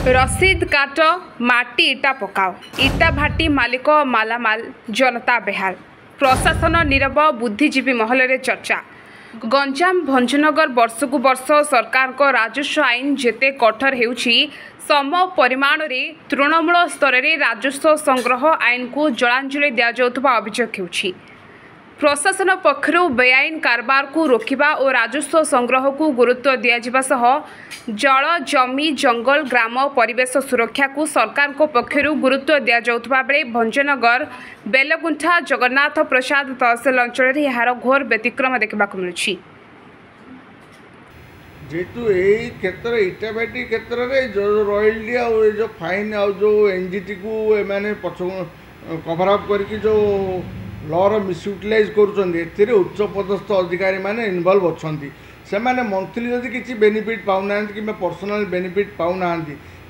रसीद काट माटी इटा पकाओ इटा भाटी मालिक मालामाल जनता बेहाल प्रशासन नीरव बुद्धिजीवी महल रे चर्चा। गंजाम भंजनगर वर्षकु वर्ष सरकार को राजस्व आईन जेते कठोर हेउछि सम परिमाण रे तृणमूल स्तर रे राजस्व संग्रह आईन को जलांजलि दिया जाउथबा अभियोग हेउछि। प्रशासन पक्षरु बेआईन कारबार को रोकिबा और राजस्व संग्रह को गुरुत्व दिया सह जल जमी जंगल ग्राम परिवेश सुरक्षा को सरकार को पक्षरु गुरुत्व दिया जाउथबा बेले भंजनगर बेलगुंठा जगन्नाथ प्रसाद तहसील अंचल रे यार घोर व्यतिक्रम देखा मिलुछि। जेतु यही क्षेत्र इटाभाटी क्षेत्र में जो रॉयल्टी और जो फाइन और जो एनजीटी को एमाने पछ कवर अप करके जो लॉर मिसयूटिलाइज कर उच्च पदस्थ अधिकारी माने इनवॉल्व अच्छा से माने मंथली जदि किसी बेनिफिट पाऊना कि पर्सनल बेनिफिट पाऊना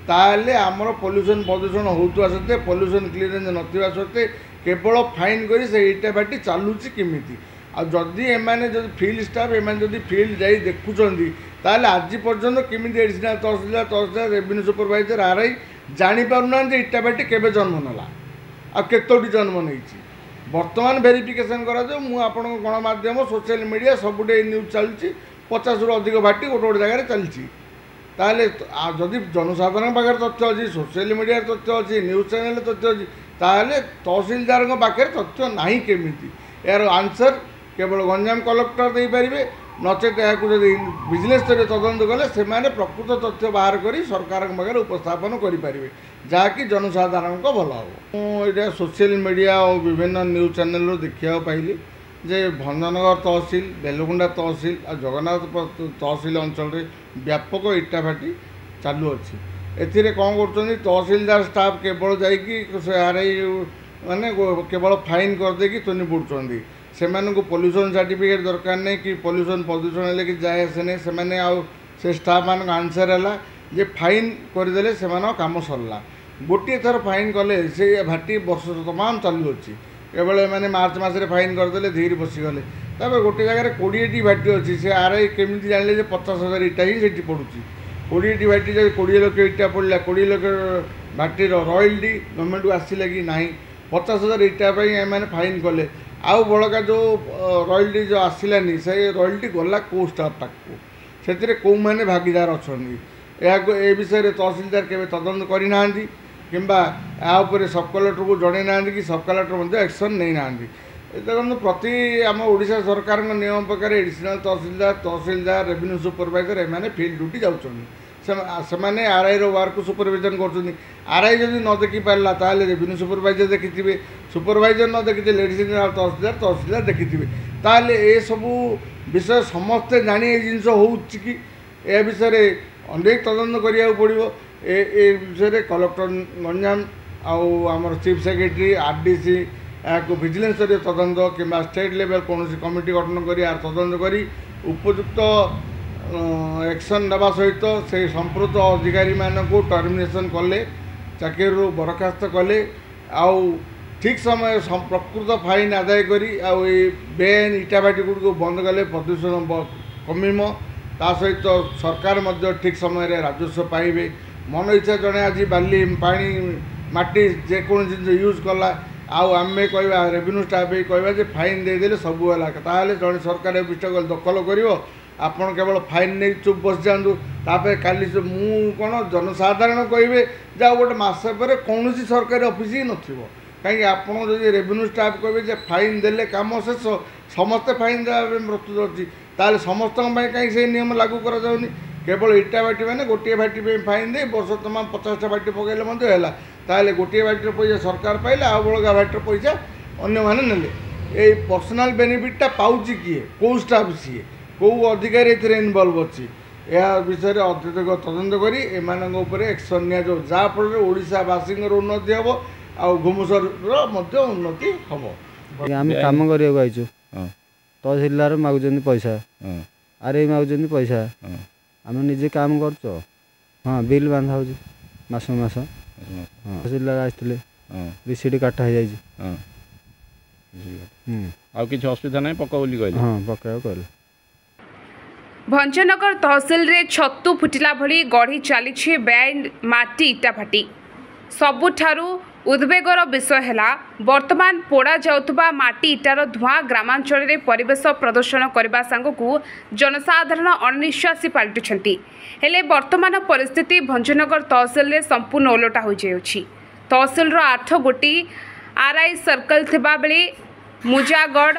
ताले आमर पॉल्यूशन प्रदूषण होता सत्ते पॉल्यूशन क्लीयरेंस नथिबा सत्ते केवल फाइन करी से इटाभाटी चालुची किमिति आ जदि एमाने जदि फील्ड स्टाफ एमाने जदि फील्ड जाई देखुचंदी ताले आज पर्यंत किमिति एडिशनल तहसीलदार रेवेन्यू सुपरवाइजर आरआई जानी पारुना जे इटाभाटी केबे जन्म नला आ केतोटी जन्म नहीं बर्तमान भेरिफिकेशन करा मु आपण गणमाध्यम सोशल मीडिया सबुटे न्यूज चलती 50 रु अधिक भाटी गोटे गोटे जगह चलती ताले जदि जनसाधारण पाखे तथ्य अच्छी सोशल मीडिया तथ्य अच्छी न्यूज चैनल तथ्य अच्छी ताले तहसीलदार पाखे तथ्य नहीं केमिति यार आंसर केवल गंजाम कलेक्टर दे पारे नचेत या बिजनेस स्तर तदंत कले से प्रकृत तथ्य बाहर कर सरकार पाखे उपस्थापन करें जहाँकि जनसाधारण को भल हम मुझे सोशल मीडिया और विभिन्न न्यूज चैनल देखा पाइली जे भंजनगर तहसील बेलगुंडा तहसील और जगन्नाथ तहसील अंचल व्यापक इटाभाटी चालू अच्छी एथिरे कौन कर तहसीलदार स्टाफ केवल जा आरआई माने केवल फाइन करदे तुनि बुड़ुंट से पॉल्यूशन सर्टिफिकेट दरकार नहीं कि पॉल्यूशन प्रदूषण कि जाए आसे नहीं से स्टाफ मान आंसर है जे फाइन करदे से काम सरला गोटे थर फाइन कले से भाटी वर्ष तमाम चालू अच्छी केवल मैंने मार्च मसरे फाइन करदे धीरे बसीगले तापर गोटे जगह 20टी भाटी अच्छी से आरआई केमी जाने 50,000 इटा ही से पड़ुची 20टी भाटी जब 20 लाख इटा पड़ा 20 लाख भाटीर रॉयल्टी गवर्नमेंट को आसला कि ना 50,000 इटा मैंने फाइन कले आउ बड़का जो रॉयल्टी जो आसलानी से रॉयल्टी गला कौ स्टाफ टाक से कौ मैंने भागीदार अच्छा ए विषय तहसीलदार के तदंत करना किंबा यापर सब कलेक्टर को जड़े ना कि सब कलेक्टर एक्शन नहीं ना देखो प्रति आम ओडिशा सरकार नियम प्रकार एडिशनल तहसीलदार रेवेन्यू सुपरवाइजर एमाने फील्ड ड्यूटी जाने आरआई वर्क सुपरविजन कर आरआई जब न देखी पारा ताले रेवेन्यू सुपरवाइजर देखिथे सुपरवाइजर न देखी एडिशनल तहसीलदार देखिथे ताले ए सबू विषय समस्ते जानी जिनस हो कि विषय अनेक तदंत करिया पड़ो ए विषय कलेक्टर गंजाम आमर चीफ सेक्रेटरी आरडीसी या विजिलेंस स्तर तदंत कि स्टेट लेवल कौन कमिटी गठन कर तदंत कर उपयुक्त एक्शन नेवा सहित से संपृक्त अधिकारी मानक टर्मिनेशन कले चाकरी बरखास्त कले आउ ठीक समय प्रकृत फाइन आदाय करी बेआईन इटाभाटी गुड़ बंद कले प्रदूषण कमिम ता सहित सरकार मध्य ठीक समय राजस्व पाइबे मन इच्छा जड़े आज बाली पानी माटी जेको जिन यूज कला आम कह रेवेन्यू स्टाफ कह फाइन देदेले सबू है ताहले जड़े सरकार विषय दखल कर आपन केवल फाइन नहीं चुप बस जातु तापर काली मु कौन जनसाधारण कहे जा गोटे मस पर कौन सरकारी ऑफिस ही नथिबो कहीं आपन जो रेवेन्यू स्टाफ कहे फाइन देले काम शेष समस्ते फाइन देवा प्रस्तुत अच्छी ताले समस्त कहीं से नियम लागू करा जाउनी केवल इटा भाटी मैंने गोटे भाटी फाइन दे वर्ष तमाम 50टा भाटी पकड़े है ताले गोटे भाटीर पैसा सरकार पाइले आ बड़का भाटीर पैसा अन्य मैंने नेले ये पर्सनल बेनिफिटा पाउची किए कौ स्टाफ सी कौ अधिकारी इनवल्व अच्छी यह विषय अत्यधिक तदंत कर एमानपर एक्शन नियाजो जहाँफल ओडावासी उन्नति हम आ घुमुसर उन्नति हम आम कम कर तहसीलदार मागुं पैसा आरआई मागुं पैसा आम निजे काम कर हाँ बिल बांधा हो मस तहसीलदार आसते रिसीट काटा हो जाए आ कि असुविधा ना पक्का बोली कहले हाँ पक्का कहले भंजनगर तहसिल रे छतु फुटिला भली गढ़ी चली बेआईन माटी इटा भाटी सबुठारु उद्वेगर विषय है वर्तमान पोड़ा जाउथबा माटी इटार धुआं ग्रामांचल रे परिवेश प्रदर्शन करने सांगकू जनसाधारण अनिश्वासी पलटुछंती हेले वर्तमान परिस्थिति भंजनगर तहसिल रे संपूर्ण ओलटा हो जाउछि। तहसिल रो 8 गोटी आरआई सर्कल थिबा बेले मुजागढ़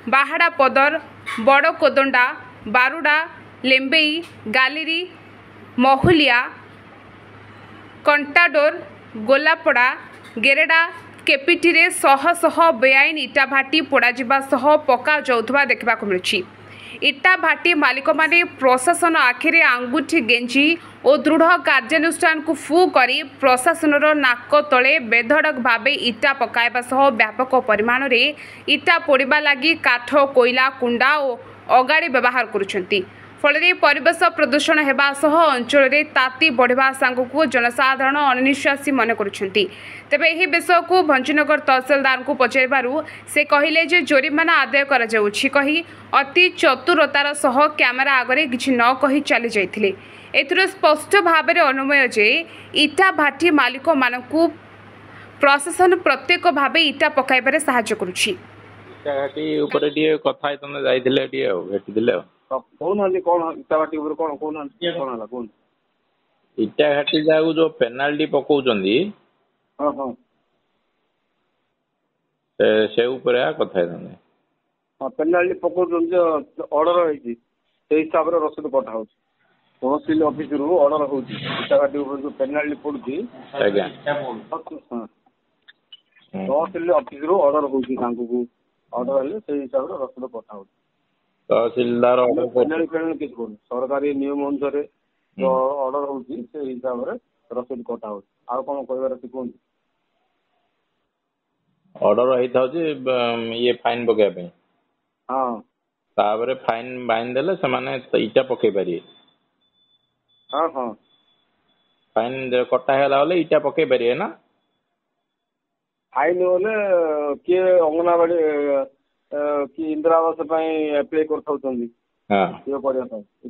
बाहाड़ा पदर बड़ कोदंडा बारुडा लेम्बेई गालिरी महुलिया कंटाडोर गोलापड़ा गेरेडा केपीटी रे शह शह बेआईन इटा भाटी पोड़ा जिबा सह पका जाउथबा देखबा को मिलछि। इटा भाटी मालिक माने प्रशासन आखिरे आंगुठी गेंजी और दृढ़ कार्यानुष्ठान को फू करी प्रशासनर नाक तले बेधड़क भावे इटा पकाइबा सह व्यापक परिमाण रे इटा पोड़िबा लागि काठ कोइला कुंडा और अगाड़ी व्यवहार करुछंती फल परिवेश प्रदूषण हेबा सह अंचल रे ताती बढ़िबा सांगकू जनसाधारण अनिश्वासी मन करुछंती। तेबे एही विषय को भंजनगर तहसीलदार को पचारिबारु से कहिले जे जोरिमाना आदाय करा जाउछि कही अति चतुरतार सह कैमेरा आगरे किछि न कही चली जाइथिले। एथुर स्पष्ट भाव में अनुमय जे इटा भाटी मालिक मानकू प्रशासन प्रत्येक भावे इटा पकाइबारे सहाय्य करुछि। इटा घाटी ऊपर टिए कथा तने जाइथिले टिए भेटि दिले कौन इटा भाटी ऊपर कौन हला कौन इटा घाटी जाऊ जो पेनाल्टी पकाउचंदी हां हां से ऊपर आ कथा तने हां पेनाल्टी पकाउचंदी जो ऑर्डर होईची से हिसाब रे रसीद कटा होची तहसील ऑफिस रु ऑर्डर होची इटा घाटी ऊपर जो पेनाल्टी पड़ुची आज्ञा हां तहसील ऑफिस रु ऑर्डर होची तांको ऑर्डर हले से हिसाब रे रसीद कटा होची तहसीलदार सरकारी नियम अनुसार जो ऑर्डर होची से हिसाब रे रसीद कटा होची आ कोन कहबार अछि कोन ऑर्डर होई थाउची ये फाइन पके पे हां ताबरे फाइन बाइन देले से माने इटा पके पारी हां हां फाइन कटा होला वाले इटा पके पारी है ना फाइन होले के अंगनाबाड़ी कि इंदिरा आवास एप्लाई कर इटा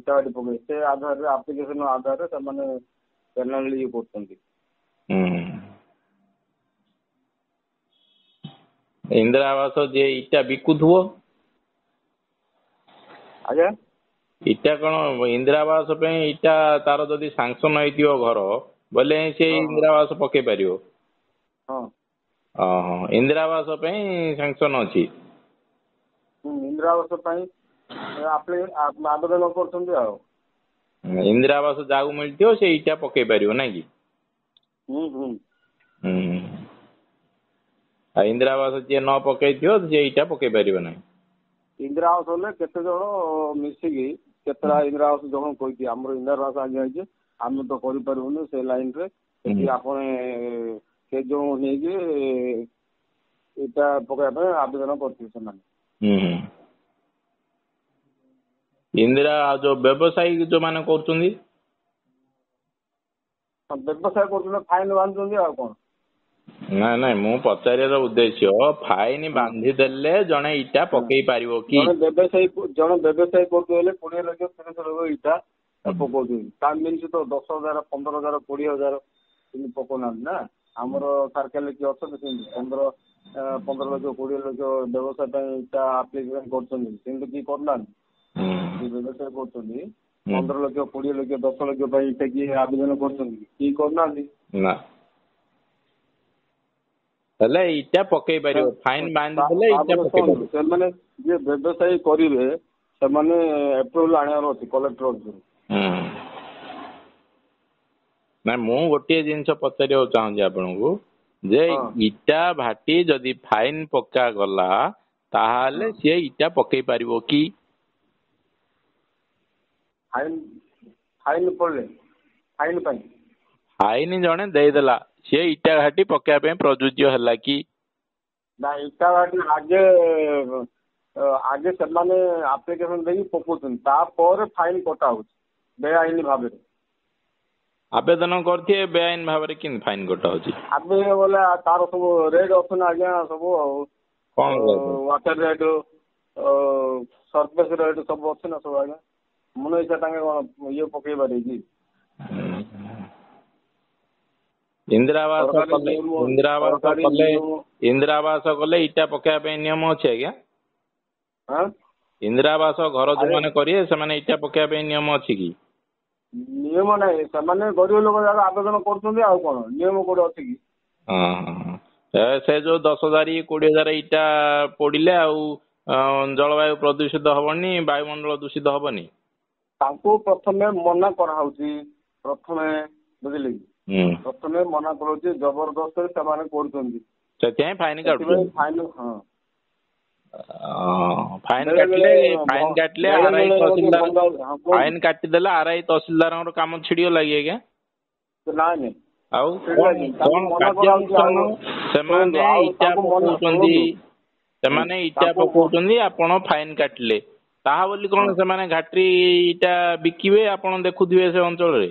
भाटी पकड़ से आधार आप्लिकेशन आधार से पेनाल्टी इंदिरा आवास जे इटा बिकुथुव आज्ञा इटा कौन इंदिरा आवास इटा तार जदि सांक्शन होइतियो घर बोले से इंदिरा आवास पके पारियो हां इंदिरा आवास सांक्शन अछि इंदिरा आवास आवेदन कर इंदिरा आवास जागू मिलती से इटा पके पारियो ना कि इंदिरा आवास जी न पके से इटा पके पारियो ना इंदिरा आवास होले केते जण मिसिकी केतरा इंदिरा आवास जण कोइती हमर इंदिरा आवास आ जाय जे हम तो करि परबनु से लाइन रे कि आपण के जो हे जे इटा पके पे आवेदन करथि समान इंदिरा जो व्यवसायी जो माने करछुंदी व्यवसाय करछुंदी फाइन बांधुंदी आ कोन ना ना मु पचारियर उद्देश्य फाइन बांधी देले जणे इटा पकेई पारिबो कि जण व्यवसाय करतले 20 लाख 30 लाख इटा पकोदि ता मींस तो 10,000 15,000 20,000 इन पकोना ना हमर सरकार के अछन 15 लाख 20 लाख व्यवसाय पे इटा एप्लीकेशन करछन किंतु की करना व्यवसाय करछन 15 लाख 20 लाख 10 लाख पे इटा की आवेदन करछन की करना ना हेले इटा पकेई पारियो फाइन बांध देले इटा पकेई पारियो से माने जे व्यवसाय करिवे से माने अप्रूवल आनियार अछि कलेक्टर ना मु गोटे जिंस पचारियो चाहूँ आपन को जे इटा भाटी जदि फाइन पक्का गला ताहाले से इटा पकेई पारिबो कि फाइन फाइन पड़ले फाइन पाई फाइन जणे दे देला से इटा घाटी पक्का पे प्रयोज्य हला कि ना इटा घाटी आगे आगे से माने एप्लीकेशन देई पकोछन ता पर फाइन कटा हो बेआईन भाबे आवेदन करथिए बेआईन भाबे किन फाइन कटा होची आबे बोला तार सब रेड ऑप्शन आज्ञा सब कोन वाटर रेड सरफेस रेड सब अछि ना सब आज्ञा ମନ ଇଚ୍ଛା ତାଙ୍କେ କଣ ଇଏ ପକେଇ ପାରିବେ କି? इंदिरा आवास कले इंदिरा आवास कले इटा पकेଇବା ପାଇଁ ନିୟମ ଅଛି ଆଜ୍ଞା? इंदिरा आवास घर जो माने करिए से माने इटा पकेଇବା ପାଇଁ ନିୟମ ଅଛି କି? नियम नहीं से गरीब लोक जाक आवेदन कर नियम कोड अच्छी कि? से जो 10,000 20,000 इटा पड़िले जलवायु प्रदूषित हबनी वायुमंडल दूषित हबनी प्रथम मना कराऊँगी प्रथम बुझे कि प्रथम मना कर जबरदस्त से फाइन काटले फाइन काटिदेला आरआई तहसीलदार काम छिड़ी लगे क्या? नहीं इटा पकाउछन्ती आपण फाइन काटिले ताहा बोली कौन से घाटी इटा बिकिबे आपण देखुथिबे से अंचल रे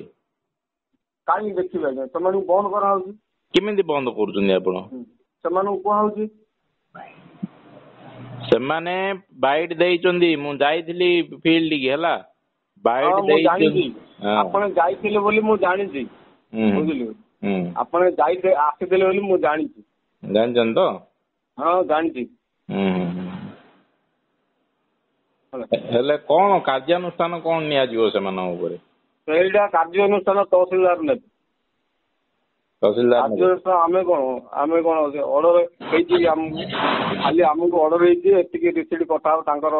काई देखिबे सेमानु बंद करा होउची किमिति बंद करूछन्ती आपण सेमानु को होउची सेमाने बाइट देइछन्ती मु जाईथिली फील्ड की हला बाइट देइछन्ती आपण जाईथिले बोली मु जानि छी बुझिलु आपण जाई आसीथिले बोली मु जानि छी जानछन तो हां जानि छी हेले कौन कार्यानुष्ठान कौन निया जीवो से मानो ऊपर सेटा कार्यानुष्ठान तहसीलदार ने तहसीलदार आमे कोन ऑर्डर हेची खाली हमको ऑर्डर हेची एतिके रिसीट कटाव तांकर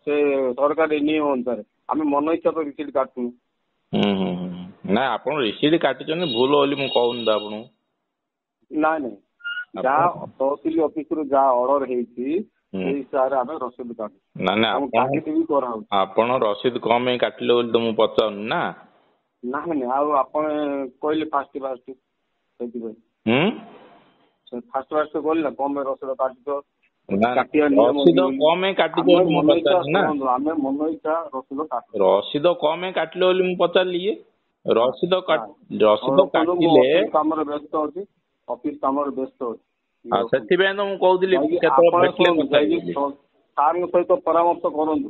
से सरकार नियम अनुसार आमे मन इच्छा तो रिसीट काटू ना आपण रिसीट काटिचन भूल होली मु कहून दा आपण ना नहीं जा तहसील ऑफिस रो जा ऑर्डर हेची रसीद काटू ना आपण रसीद कम काटिले बोली तो मु पचाउन ना नहीं आपण कहले फास्ट फास्ट कहले कम रसीद काटो रसीद कम काटिले रसीद कम काटिले बोली मु पचारली रसीद काटिले काम व्यस्त अछि ऑफिस काम व्यस्त अछि ସେଥିପାଇଁ ତ ମୁଁ କହୁଥିଲି କେତେବେଳେ ଭେଟିଲେ ସାର୍ଙ୍କ ସହିତ ପରାମର୍ଶ କରନ୍ତୁ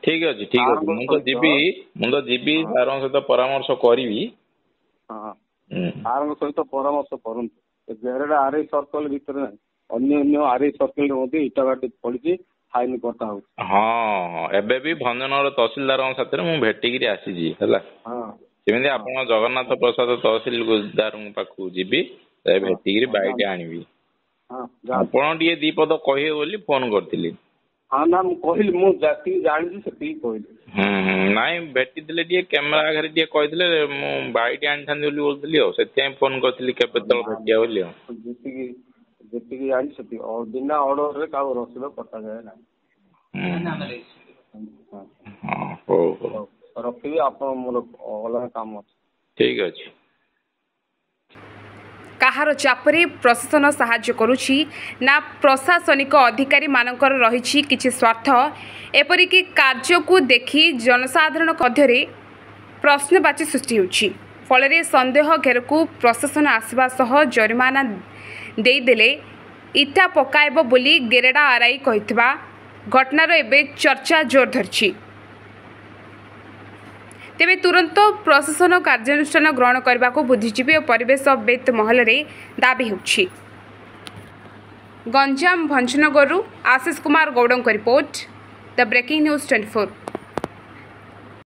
ଠିକ ଅଛି ମୁଁ ତ ଯିବି ସାର୍ଙ୍କ ସହିତ ପରାମର୍ଶ କରିବି ସାର୍ଙ୍କ ସହିତ ପରାମର୍ଶ କରନ୍ତୁ ଗେରେଡା ଆରଆଇ ସର୍କଲ ଭିତରେ ଅନ୍ୟ ଆରଆଇ ସର୍କଲ ମଧ୍ୟ ଇଟା ବାଟି ପଡିଛି ଫାଇନ କଟା ହଉଛି ହଁ ଏବେ ବି ଭଞ୍ଜନଗର ତହସିଲଦାରଙ୍କ ସାଥିରେ ମୁଁ ଭେଟିକିରି ଆସିଛି ହେଲା ସେମିତି ଆପଣ ଜଗନ୍ନାଥ ପ୍ରସାଦ ତହସିଲଦାରଙ୍କ ପାଖକୁ ଯିବି ଭେଟିକିରି ବାଇକ୍ ଆଣିବି ଆପଣ ଟିକେ ଦି ପଦ କହିବେ ବୋଲି ଫୋନ କରିଥିଲି ହଁ ନା ମୁଁ କହିଲି ମୁଁ ଯେତିକି ଜାଣିଛି ସେତିକି କହିଲି ନାଇଁ ଭେଟିଥିଲେ ଟିକେ କ୍ୟାମେରା ଆଗରେ ଟିକେ କହିଥିଲେ ମୁଁ ବାଇକ୍ ଆଣିଥାନ୍ତି ବୋଲି କହୁଥିଲି ଆଉ ସେଥିପାଇଁ ଫୋନ କରିଥିଲି କେବେ ତଳ ଭେଟିବା ବୋଲି ଆଉ ଯେତିକି ଜାଣିଛି ସେତିକି ବିନା ଅର୍ଡରରେ କାହାକୁ ରସିଦ କଟାଯାଏ ନାହିଁ ହଉ ରଖିବି ଆପଣ ମୋର ଅଲଗା କାମ ଅଛି ଠିକ ଅଛି କାହାର ଚାପରେ ପ୍ରଶାସନ ସାହାଯ୍ୟ କରୁଛି ନା ପ୍ରଶାସନିକ ଅଧିକାରୀ ମାନଙ୍କର ରହିଛି କିଛି ସ୍ୱାର୍ଥ ଏପରିକି କାର୍ଯ୍ୟକୁ ଦେଖି ଜନସାଧାରଣଙ୍କ ମଧ୍ୟରେ ପ୍ରଶ୍ନବାଚୀ ସୃଷ୍ଟି ହେଉଛି ଫଳରେ ସନ୍ଦେହ ଘେରକୁ ପ୍ରଶାସନ ଆସିବା ସହ ଜରିମାନା ଦେଇଦେଲେ ଇଟା ପକାଇବ ବୋଲି ଗେରେଡା ଆରଆଇ କହିଥିବା ଘଟଣାର ଏବେ ଚର୍ଚ୍ଚା ଜୋର ଧରିଛି ତେବେ ତୁରନ୍ତ ପ୍ରଶାସନ କାର୍ଯ୍ୟାନୁଷ୍ଠାନ ଗ୍ରହଣ କରିବାକୁ ବୁଦ୍ଧିଜୀବୀ ଓ ପରିବେଶବିତ୍ ମହଲରେ ଦାବି ହେଉଛି ଗଞ୍ଜାମ ଭଞ୍ଜନଗରରୁ ଆଶିଷ କୁମାର ଗୌଡ଼ଙ୍କ ରିପୋର୍ଟ ଦ ବ୍ରେକିଂ ନ୍ୟୁଜ୍ 24